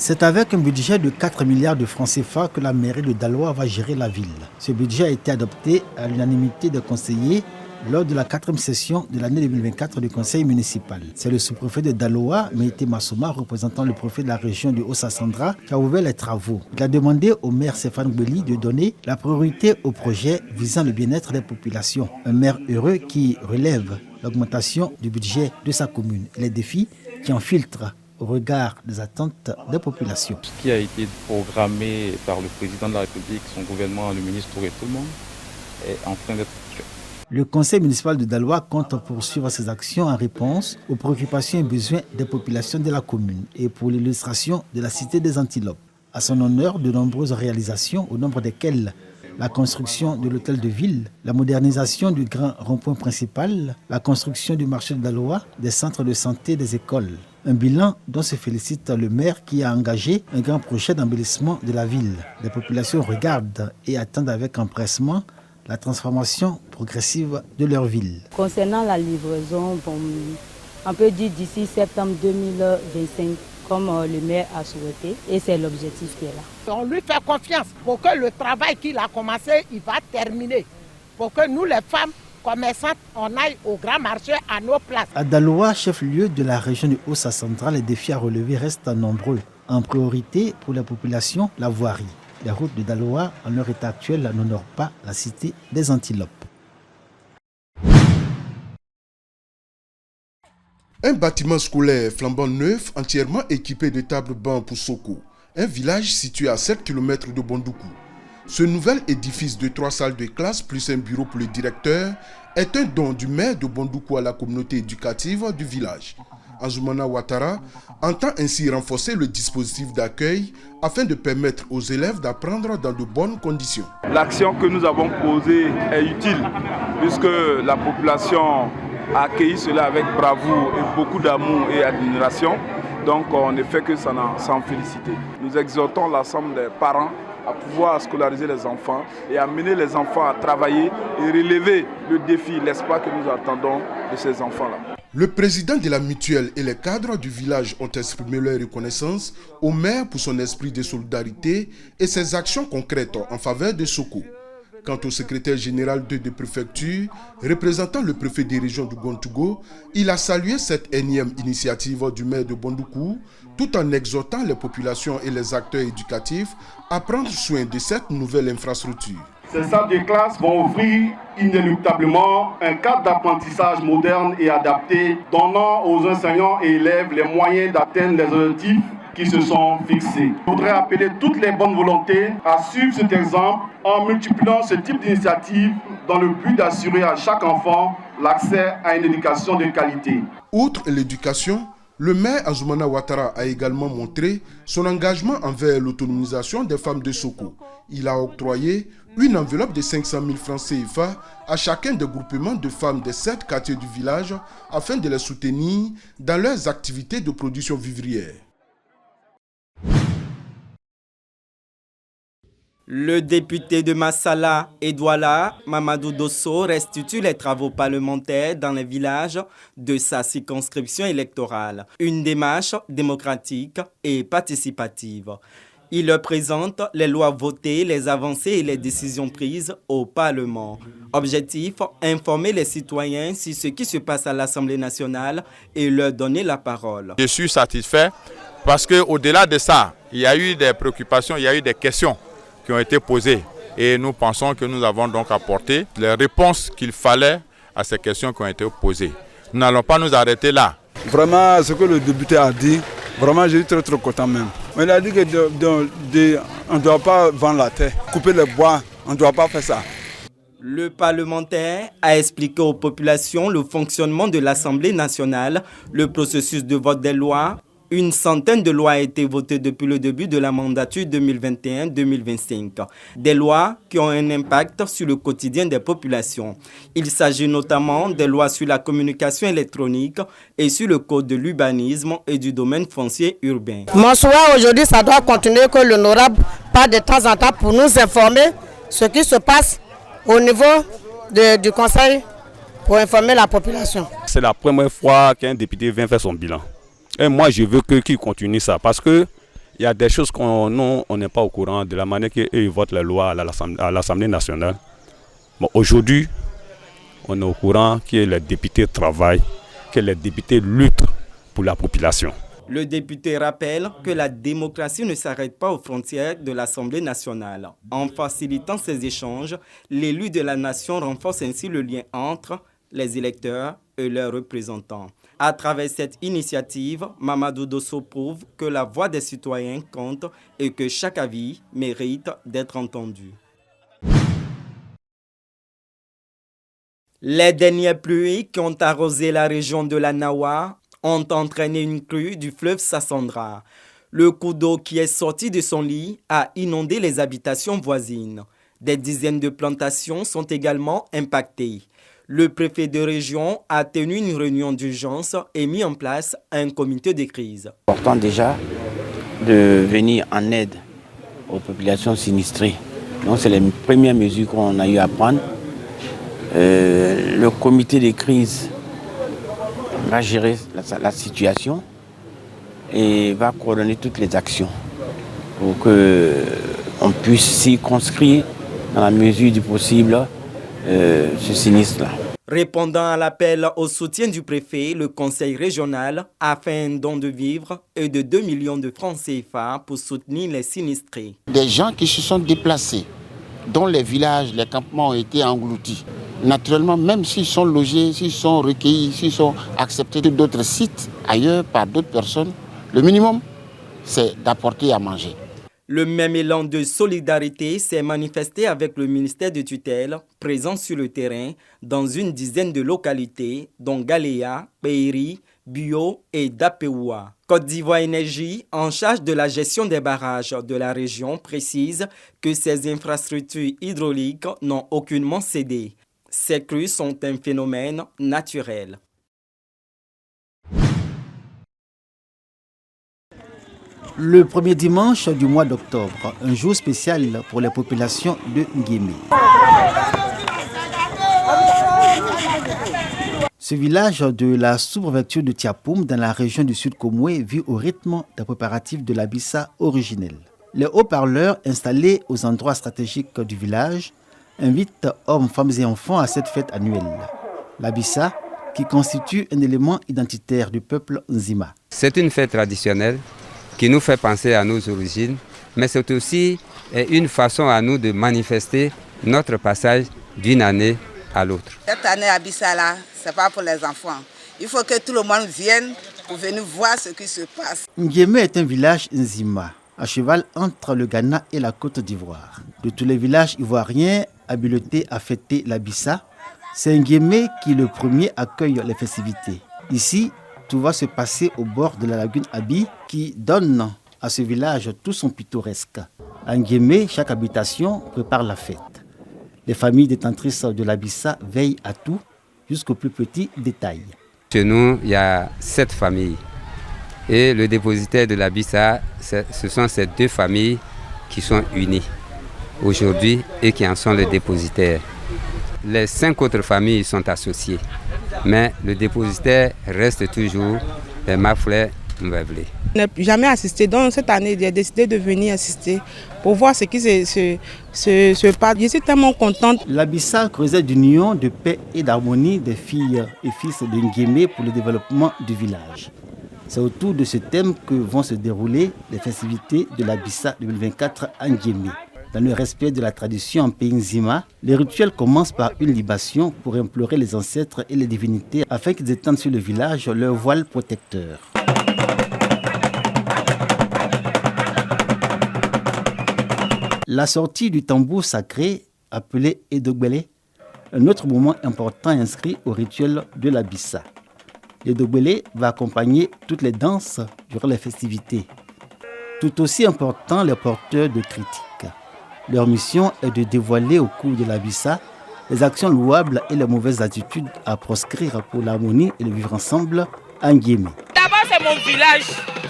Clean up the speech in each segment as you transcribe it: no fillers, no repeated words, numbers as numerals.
C'est avec un budget de 4 milliards de francs CFA que la mairie de Daloa va gérer la ville. Ce budget a été adopté à l'unanimité des conseillers lors de la 4e session de l'année 2024 du conseil municipal. C'est le sous-préfet de Daloa, Meïté Massouma, représentant le préfet de la région du Haut-Sassandra, qui a ouvert les travaux. Il a demandé au maire Stéphane Gbeli de donner la priorité au projet visant le bien-être des populations. Un maire heureux qui relève l'augmentation du budget de sa commune et les défis qui en filtrent au regard des attentes des populations. Ce qui a été programmé par le président de la République, son gouvernement, le ministre Touré, tout le monde, est en train d'être fait. Le conseil municipal de Daloa compte poursuivre ses actions en réponse aux préoccupations et besoins des populations de la commune et pour l'illustration de la cité des Antilopes. À son honneur, de nombreuses réalisations, au nombre desquelles la construction de l'hôtel de ville, la modernisation du grand rond-point principal, la construction du marché de Daloa, des centres de santé, des écoles. Un bilan dont se félicite le maire qui a engagé un grand projet d'embellissement de la ville. Les populations regardent et attendent avec empressement la transformation progressive de leur ville. Concernant la livraison, on peut dire d'ici septembre 2025, comme le maire a souhaité, et c'est l'objectif qui est là. On lui fait confiance pour que le travail qu'il a commencé, il va terminer. Pour que nous, les femmes commerçantes, on aille au grand marché à nos places. À Daloa, chef-lieu de la région du Haut-Sassandra, les défis à relever restent nombreux. En priorité pour la population, la voirie. Les routes de Daloa, en leur état actuel, n'honorent pas la cité des Antilopes. Un bâtiment scolaire flambant neuf, entièrement équipé de tables-bancs pour Soko. Un village situé à 7 km de Bondoukou. Ce nouvel édifice de 3 salles de classe plus un bureau pour le directeur est un don du maire de Bondoukou à la communauté éducative du village. Ansoumana Ouattara entend ainsi renforcer le dispositif d'accueil afin de permettre aux élèves d'apprendre dans de bonnes conditions. L'action que nous avons posée est utile puisque la population a accueilli cela avec bravoure et beaucoup d'amour et admiration. Donc on ne fait que s'en féliciter. Nous exhortons l'ensemble des parents à pouvoir scolariser les enfants et amener les enfants à travailler et relever le défi, l'espoir que nous attendons de ces enfants-là. Le président de la mutuelle et les cadres du village ont exprimé leur reconnaissance au maire pour son esprit de solidarité et ses actions concrètes en faveur de Soko. Quant au secrétaire général de préfecture, représentant le préfet des régions du Gontougo, il a salué cette énième initiative du maire de Bondoukou, tout en exhortant les populations et les acteurs éducatifs à prendre soin de cette nouvelle infrastructure. Ces salles de classe vont offrir inéluctablement un cadre d'apprentissage moderne et adapté, donnant aux enseignants et élèves les moyens d'atteindre les objectifs qui se sont fixés. Je voudrais appeler toutes les bonnes volontés à suivre cet exemple en multipliant ce type d'initiative dans le but d'assurer à chaque enfant l'accès à une éducation de qualité. Outre l'éducation, le maire Ansoumana Ouattara a également montré son engagement envers l'autonomisation des femmes de Soko. Il a octroyé une enveloppe de 500 000 francs CFA à chacun des groupements de femmes des 7 quartiers du village afin de les soutenir dans leurs activités de production vivrière. Le député de Massala et Douala, Mamadou Dosso, restitue les travaux parlementaires dans les villages de sa circonscription électorale. Une démarche démocratique et participative. Il leur présente les lois votées, les avancées et les décisions prises au Parlement. Objectif, informer les citoyens sur ce qui se passe à l'Assemblée nationale et leur donner la parole. Je suis satisfait parce qu'au-delà de ça, il y a eu des préoccupations, il y a eu des questions qui ont été posées. Et nous pensons que nous avons donc apporté les réponses qu'il fallait à ces questions qui ont été posées. Nous n'allons pas nous arrêter là. Vraiment, ce que le député a dit, vraiment, je suis très content même. Il a dit qu'on ne doit pas vendre la terre, couper les bois, on ne doit pas faire ça. Le parlementaire a expliqué aux populations le fonctionnement de l'Assemblée nationale, le processus de vote des lois. Une centaine de lois a été votées depuis le début de la mandature 2021-2025. Des lois qui ont un impact sur le quotidien des populations. Il s'agit notamment des lois sur la communication électronique et sur le code de l'urbanisme et du domaine foncier urbain. Mon souhait aujourd'hui, ça doit continuer que l'honorable parle de temps en temps pour nous informer ce qui se passe au niveau du conseil pour informer la population. C'est la première fois qu'un député vient faire son bilan. Et moi, je veux qu'il continue ça parce qu'il il y a des choses qu'on n'est pas au courant de la manière qu'ils votent les lois à l'Assemblée nationale. Bon, aujourd'hui, on est au courant que les députés travaillent, que les députés luttent pour la population. Le député rappelle que la démocratie ne s'arrête pas aux frontières de l'Assemblée nationale. En facilitant ces échanges, l'élu de la nation renforce ainsi le lien entre les électeurs et leurs représentants. À travers cette initiative, Mamadou Dosso prouve que la voix des citoyens compte et que chaque avis mérite d'être entendu. Les dernières pluies qui ont arrosé la région de la Nawa ont entraîné une crue du fleuve Sassandra. Le cours d'eau qui est sorti de son lit a inondé les habitations voisines. Des dizaines de plantations sont également impactées. Le préfet de région a tenu une réunion d'urgence et mis en place un comité de crise. C'est important déjà de venir en aide aux populations sinistrées. Donc c'est les premières mesures qu'on a eu à prendre. Le comité de crise va gérer la situation et va coordonner toutes les actions pour qu'on puisse circonscrire dans la mesure du possible ce sinistre-là. Répondant à l'appel au soutien du préfet, le conseil régional a fait un don de vivres et de 2 millions de francs CFA pour soutenir les sinistrés. Des gens qui se sont déplacés, dont les villages, les campements ont été engloutis. Naturellement, même s'ils sont logés, s'ils sont recueillis, s'ils sont acceptés d'autres sites ailleurs par d'autres personnes, le minimum, c'est d'apporter à manger. Le même élan de solidarité s'est manifesté avec le ministère de tutelle, présent sur le terrain dans une dizaine de localités, dont Galéa, Péiri, Bio et Dapeoua. Côte d'Ivoire Énergie, en charge de la gestion des barrages de la région, précise que ces infrastructures hydrauliques n'ont aucunement cédé. Ces crues sont un phénomène naturel. Le premier dimanche du mois d'octobre, un jour spécial pour les populations de Nguémé. Ce village de la sous-préfecture de Tiapoum, dans la région du Sud Komoué, vit au rythme des préparatifs de la Bissa originelle. Les haut-parleurs installés aux endroits stratégiques du village invitent hommes, femmes et enfants à cette fête annuelle. La Bissa, qui constitue un élément identitaire du peuple Nzima. C'est une fête traditionnelle qui nous fait penser à nos origines, mais c'est aussi une façon à nous de manifester notre passage d'une année à l'autre. Cette année à Bissa, ce n'est pas pour les enfants. Il faut que tout le monde vienne pour venir voir ce qui se passe. Nguémé est un village Nzima, à cheval entre le Ghana et la Côte d'Ivoire. De tous les villages ivoiriens habilités à fêter la Bissa, c'est Nguémé qui le premier accueille les festivités. Ici, tout va se passer au bord de la lagune Abi qui donne à ce village tout son pittoresque. À Nguémé, chaque habitation prépare la fête. Les familles détentrices de la Bissa veillent à tout, jusqu'au plus petit détail. Chez nous, il y a 7 familles. Et le dépositaire de la Bissa, ce sont ces 2 familles qui sont unies aujourd'hui et qui en sont les dépositaires. Les 5 autres familles sont associées. Mais le dépositaire reste toujours les Mafoulet Mouveblé. Je n'ai jamais assisté, donc cette année j'ai décidé de venir assister pour voir ce qui se passe. Je suis tellement contente. La Bissa creusait d'union, de paix et d'harmonie des filles et fils de Nguémé pour le développement du village. C'est autour de ce thème que vont se dérouler les festivités de la Bissa 2024 à Nguémé. Dans le respect de la tradition en pays Nzima, les rituels commencent par une libation pour implorer les ancêtres et les divinités afin qu'ils étendent sur le village leur voile protecteur. La sortie du tambour sacré, appelé Edogbele, un autre moment important inscrit au rituel de la Bissa. L'Edogbele va accompagner toutes les danses durant les festivités. Tout aussi important, les porteurs de critiques. Leur mission est de dévoiler au cours de la Bissa les actions louables et les mauvaises attitudes à proscrire pour l'harmonie et le vivre ensemble à Nguémé. D'abord, c'est mon village.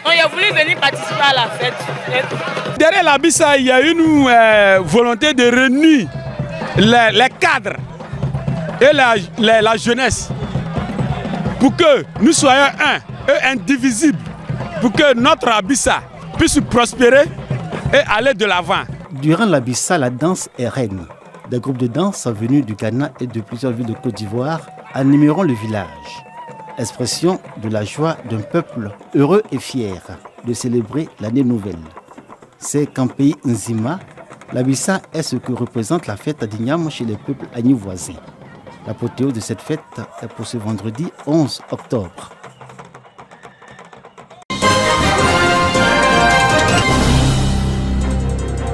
Donc, j'ai voulu venir participer à la fête. Derrière la Bissa, il y a une volonté de réunir les cadres et la jeunesse pour que nous soyons un et indivisibles, pour que notre Bissa puisse prospérer et aller de l'avant. Durant la Bissa, la danse est reine. Des groupes de danse venus du Ghana et de plusieurs villes de Côte d'Ivoire animeront le village. Expression de la joie d'un peuple heureux et fier de célébrer l'année nouvelle. C'est qu'en pays Nzima, la Bissa est ce que représente la fête d'Ignam chez les peuples agni voisins. L'apothéose de cette fête est pour ce vendredi 11 octobre.